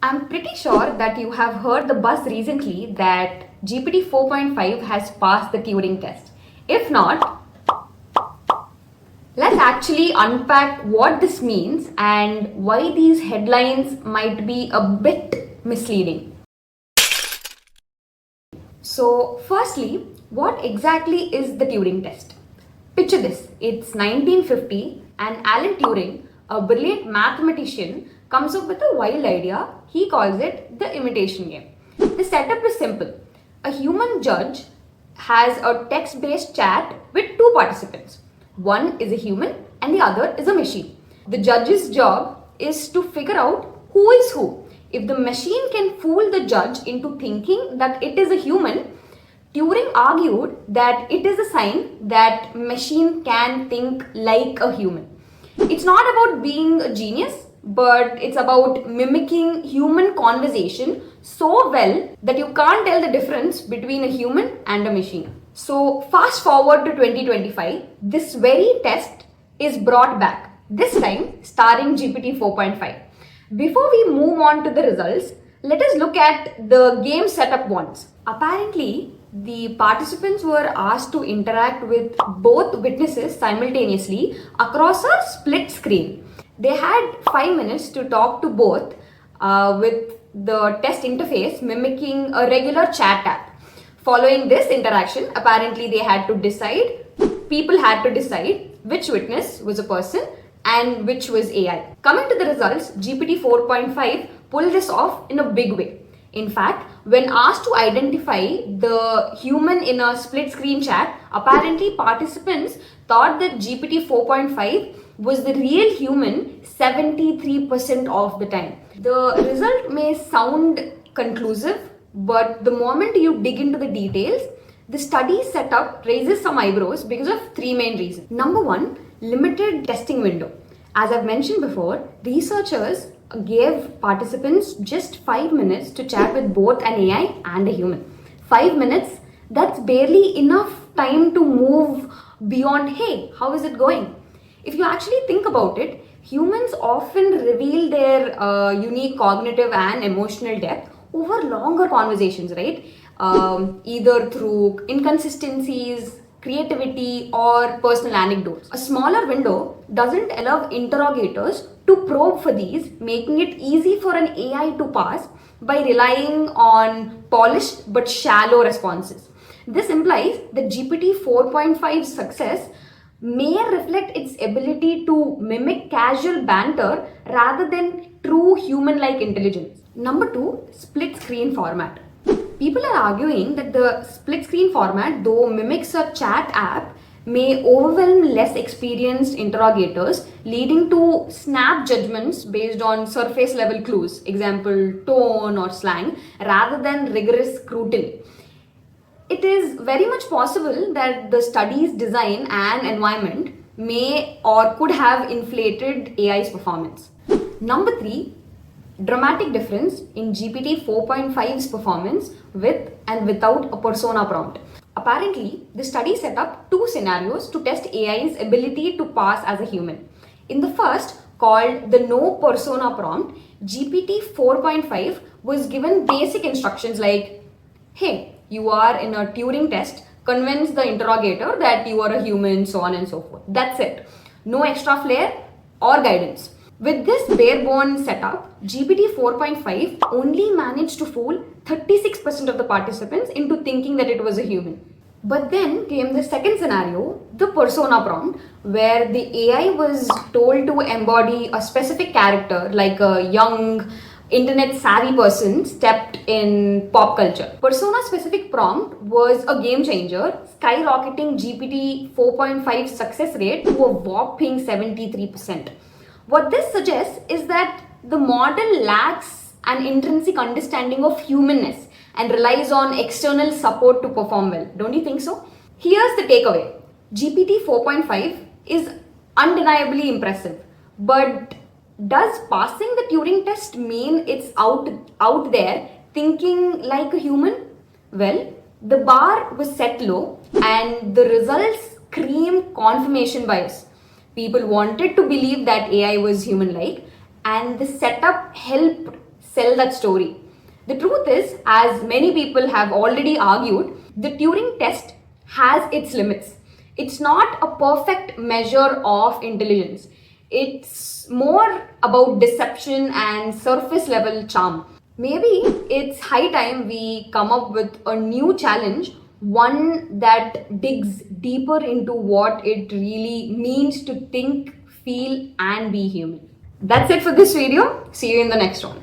I'm pretty sure that you have heard the buzz recently that GPT 4.5 has passed the Turing test. If not, let's actually unpack what this means and why these headlines might be a bit misleading. So, firstly, what exactly is the Turing test? Picture this, it's 1950 and Alan Turing, a brilliant mathematician, comes up with a wild idea. He calls it the imitation game. The setup is simple. A human judge has a text-based chat with two participants. One is a human and the other is a machine. The judge's job is to figure out who is who. If the machine can fool the judge into thinking that it is a human, Turing argued that it is a sign that machine can think like a human. It's not about being a genius, but it's about mimicking human conversation so well that you can't tell the difference between a human and a machine. So fast forward to 2025, this very test is brought back, this time starring GPT 4.5. Before we move on to the results, let us look at the game setup once. Apparently, the participants were asked to interact with both witnesses simultaneously across a split screen. They had 5 minutes to talk to both with the test interface mimicking a regular chat app. Following this interaction, apparently people had to decide which witness was a person and which was AI. Coming to the results, GPT 4.5 pulled this off in a big way. In fact, when asked to identify the human in a split screen chat, apparently participants thought that GPT 4.5 was the real human 73% of the time. The result may sound conclusive, but the moment you dig into the details, the study setup raises some eyebrows because of three main reasons. Number one, limited testing window. As I've mentioned before, researchers gave participants just 5 minutes to chat with both an AI and a human. 5 minutes, that's barely enough time to move beyond, hey, how is it going? If you actually think about it, humans often reveal their unique cognitive and emotional depth over longer conversations, right? Either through inconsistencies, creativity, or personal anecdotes. A smaller window doesn't allow interrogators to probe for these, making it easy for an AI to pass by relying on polished but shallow responses. This implies that GPT 4.5's success may reflect its ability to mimic casual banter rather than true human-like intelligence. Number two, split screen format. People are arguing that the split screen format, though mimics a chat app, may overwhelm less experienced interrogators, leading to snap judgments based on surface level clues, example tone or slang, rather than rigorous scrutiny. It is very much possible that the study's design and environment may or could have inflated AI's performance. Number three, dramatic difference in GPT 4.5's performance with and without a persona prompt. Apparently, the study set up two scenarios to test AI's ability to pass as a human. In the first, called the no persona prompt, GPT 4.5 was given basic instructions like, hey, you are in a Turing test, convince the interrogator that you are a human, so on and so forth. That's it. No extra flair or guidance. With this bare-bones setup, GPT 4.5 only managed to fool 36% of the participants into thinking that it was a human. But then came the second scenario, the persona prompt, where the AI was told to embody a specific character like a young, internet-savvy person steeped in pop culture. Persona-specific prompt was a game changer, skyrocketing GPT 4.5's success rate to a whopping 73%. What this suggests is that the model lacks an intrinsic understanding of humanness and relies on external support to perform well. Don't you think so? Here's the takeaway. GPT 4.5 is undeniably impressive, but does passing the Turing test mean it's out there thinking like a human? Well, the bar was set low and the results screamed confirmation bias. People wanted to believe that AI was human-like, and the setup helped sell that story. The truth is, as many people have already argued, the Turing test has its limits. It's not a perfect measure of intelligence. It's more about deception and surface level charm. Maybe it's high time we come up with a new challenge, one that digs deeper into what it really means to think, feel, and be human. That's it for this video. See you in the next one.